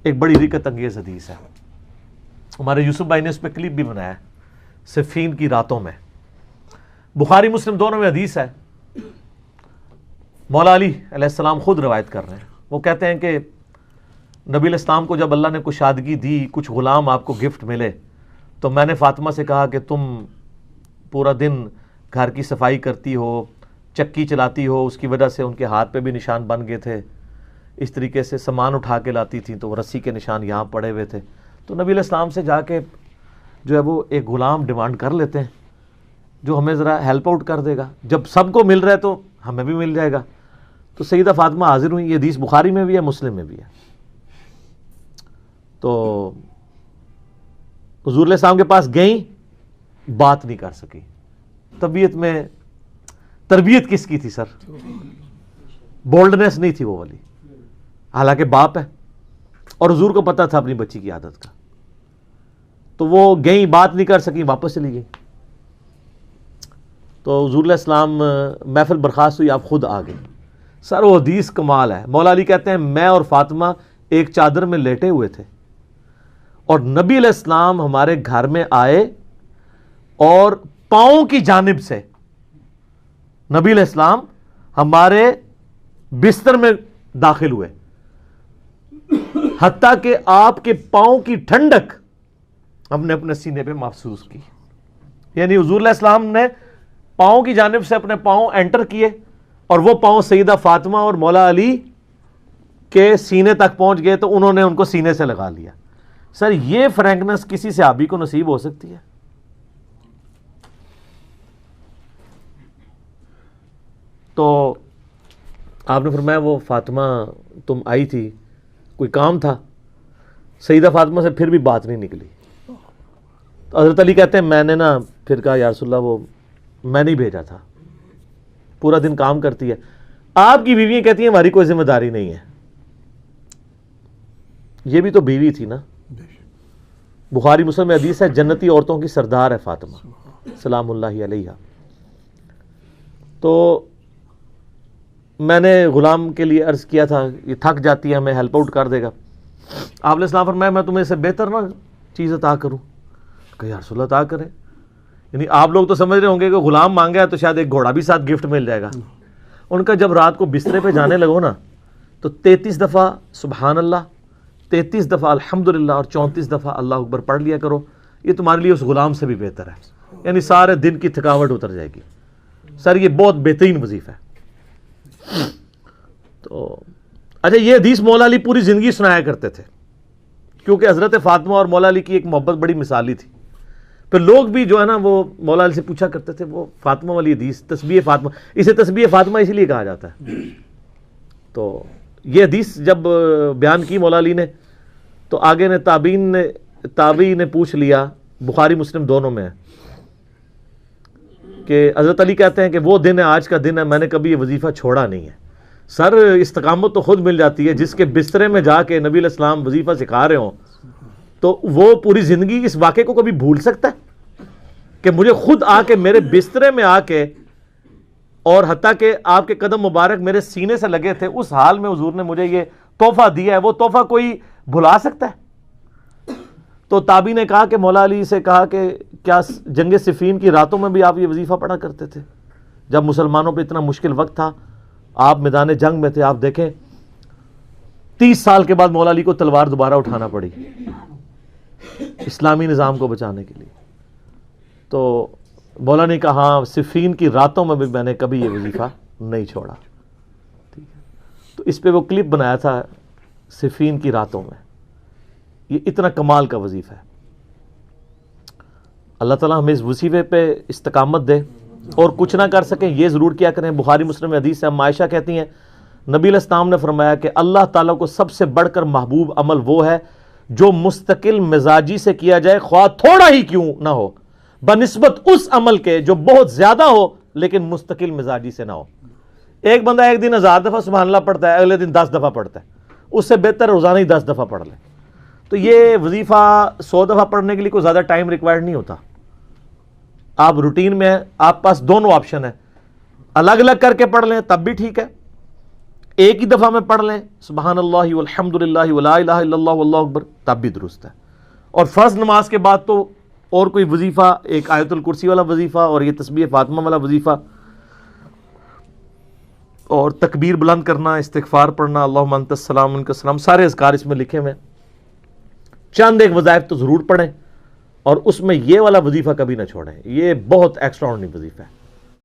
ایک بڑی رکت انگیز حدیث ہے، ہمارے یوسف بھائی نے اس پہ کلپ بھی بنایا ہے، صفین کی راتوں میں، بخاری مسلم دونوں میں حدیث ہے۔ مولا علی علیہ السلام خود روایت کر رہے ہیں، وہ کہتے ہیں کہ نبی علیہ السلام کو جب اللہ نے کشادگی دی، کچھ غلام آپ کو گفٹ ملے، تو میں نے فاطمہ سے کہا کہ تم پورا دن گھر کی صفائی کرتی ہو، چکی چلاتی ہو، اس کی وجہ سے ان کے ہاتھ پہ بھی نشان بن گئے تھے، اس طریقے سے سامان اٹھا کے لاتی تھیں تو وہ رسی کے نشان یہاں پڑے ہوئے تھے۔ تو نبی علیہ السلام سے جا کے جو ہے وہ ایک غلام ڈیمانڈ کر لیتے ہیں جو ہمیں ذرا ہیلپ آؤٹ کر دے گا، جب سب کو مل رہا ہے تو ہمیں بھی مل جائے گا۔ تو سیدہ فاطمہ حاضر ہوئی، یہ حدیث بخاری میں بھی ہے، مسلم میں بھی ہے۔ تو حضور علیہ السلام کے پاس گئیں، بات نہیں کر سکی، طبیعت میں تربیت کس کی تھی سر؟ بولڈنس نہیں تھی وہ والی، حالانکہ باپ ہے اور حضور کو پتا تھا اپنی بچی کی عادت کا، تو وہ گئیں، بات نہیں کر سکی، واپس چلی گئی۔ تو حضور علیہ السلام محفل برخاست ہوئی، آپ خود آ گئے۔ سر وہ حدیث کمال ہے، مولا علی کہتے ہیں میں اور فاطمہ ایک چادر میں لیٹے ہوئے تھے اور نبی علیہ السلام ہمارے گھر میں آئے اور پاؤں کی جانب سے نبی علیہ السلام ہمارے بستر میں داخل ہوئے، حتیٰ کہ آپ کے پاؤں کی ٹھنڈک ہم نے اپنے سینے پہ محسوس کی۔ یعنی حضور علیہ السلام نے پاؤں کی جانب سے اپنے پاؤں انٹر کیے اور وہ پاؤں سیدہ فاطمہ اور مولا علی کے سینے تک پہنچ گئے تو انہوں نے ان کو سینے سے لگا لیا۔ سر یہ فرینکنس کسی صحابی کو نصیب ہو سکتی ہے؟ تو آپ نے فرمایا وہ فاطمہ تم آئی تھی، کوئی کام تھا؟ سیدہ فاطمہ سے پھر بھی بات نہیں نکلی۔ تو حضرت علی کہتے ہیں میں نے نا پھر کہا یا رسول اللہ وہ میں نہیں بھیجا تھا، پورا دن کام کرتی ہے۔ آپ کی بیویاں کہتی ہیں ہماری کوئی ذمہ داری نہیں ہے، یہ بھی تو بیوی تھی نا۔ بخاری مسلم میں حدیث ہے جنتی عورتوں کی سردار ہے فاطمہ سلام اللہ علیہا۔ تو میں نے غلام کے لیے عرض کیا تھا یہ تھک جاتی ہے ہمیں ہیلپ آؤٹ کر دے گا۔ آپ علیہ السلام فرمایا میں تمہیں اس سے بہتر نہ چیز عطا کروں؟ کہ یا رسول اللہ عطا کریں۔ یعنی آپ لوگ تو سمجھ رہے ہوں گے کہ غلام مانگا ہے تو شاید ایک گھوڑا بھی ساتھ گفٹ مل جائے گا۔ ان کا جب رات کو بسترے پہ جانے لگو نا تو 33 دفعہ سبحان اللہ، 33 دفعہ الحمدللہ اور 34 دفعہ اللہ اکبر پڑھ لیا کرو، یہ تمہارے لیے اس غلام سے بھی بہتر ہے۔ یعنی سارے دن کی تھکاوٹ اتر جائے گی۔ سر یہ بہت بہترین وظیفہ ہے۔ تو اچھا یہ حدیث مولا علی پوری زندگی سنایا کرتے تھے کیونکہ حضرت فاطمہ اور مولا علی کی ایک محبت بڑی مثالی تھی۔ پھر لوگ بھی جو ہے نا وہ مولا علی سے پوچھا کرتے تھے وہ فاطمہ والی حدیث تسبیح فاطمہ، اسے تسبیح فاطمہ اسی لیے کہا جاتا ہے۔ تو یہ حدیث جب بیان کی مولا علی نے تو آگے نے تابعی نے پوچھ لیا، بخاری مسلم دونوں میں ہے کہ حضرت علی کہتے ہیں کہ وہ دن ہے آج کا دن ہے، میں نے کبھی یہ وظیفہ چھوڑا نہیں ہے۔ سر استقامت تو خود مل جاتی ہے، جس کے بسترے میں جا کے نبی علیہ السلام وظیفہ سکھا رہے ہوں تو وہ پوری زندگی اس واقعے کو کبھی بھول سکتا ہے کہ مجھے خود آ کے میرے بسترے میں آ کے اور حتیٰ کہ آپ کے قدم مبارک میرے سینے سے لگے تھے، اس حال میں حضور نے مجھے یہ تحفہ دیا ہے، وہ تحفہ کوئی بھلا سکتا ہے؟ تو تابعی نے کہا کہ مولا علی سے کہا کہ کیا جنگ صفین کی راتوں میں بھی آپ یہ وظیفہ پڑھا کرتے تھے جب مسلمانوں پہ اتنا مشکل وقت تھا، آپ میدان جنگ میں تھے؟ آپ دیکھیں 30 سال کے بعد مولا علی کو تلوار دوبارہ اٹھانا پڑی اسلامی نظام کو بچانے کے لیے۔ تو مولا نے کہا ہاں صفین کی راتوں میں بھی میں نے کبھی یہ وظیفہ نہیں چھوڑا۔ ٹھیک ہے، تو اس پہ وہ کلپ بنایا تھا صفین کی راتوں میں۔ یہ اتنا کمال کا وظیفہ ہے۔ اللہ تعالیٰ ہمیں اس وظیفے پہ استقامت دے، اور کچھ نہ کر سکیں یہ ضرور کیا کریں۔ بخاری مسلم میں حدیث سے ہم عائشہ کہتی ہیں نبی علیہ السلام نے فرمایا کہ اللہ تعالیٰ کو سب سے بڑھ کر محبوب عمل وہ ہے جو مستقل مزاجی سے کیا جائے خواہ تھوڑا ہی کیوں نہ ہو، بنسبت اس عمل کے جو بہت زیادہ ہو لیکن مستقل مزاجی سے نہ ہو۔ ایک بندہ ایک دن 1000 دفعہ سبحان اللہ پڑھتا ہے، اگلے دن 10 دفعہ پڑھتا ہے، اس سے بہتر روزانہ ہی 10 دفعہ پڑھ لے۔ تو یہ وظیفہ 100 دفعہ پڑھنے کے لیے کوئی زیادہ ٹائم ریکوائرڈ نہیں ہوتا۔ آپ روٹین میں ہیں، آپ پاس دونوں آپشن ہیں، الگ الگ کر کے پڑھ لیں تب بھی ٹھیک ہے، ایک ہی دفعہ میں پڑھ لیں سبحان اللہ والحمد للہ ولا الہ الا اللہ واللہ اکبر تب بھی درست ہے. اور فرض نماز کے بعد تو اور کوئی وظیفہ، ایک آیت الکرسی والا وظیفہ اور یہ تسبیح فاطمہ والا وظیفہ اور تکبیر بلند کرنا، استغفار پڑھنا، اللہم انت السلام منک السلام، سارے اذکار اس میں لکھے ہوئے ہیں. چند ایک وظائف تو ضرور پڑھیں اور اس میں یہ والا وظیفہ کبھی نہ چھوڑیں، یہ بہت ایکسٹرا آرڈنری وظیفہ ہے.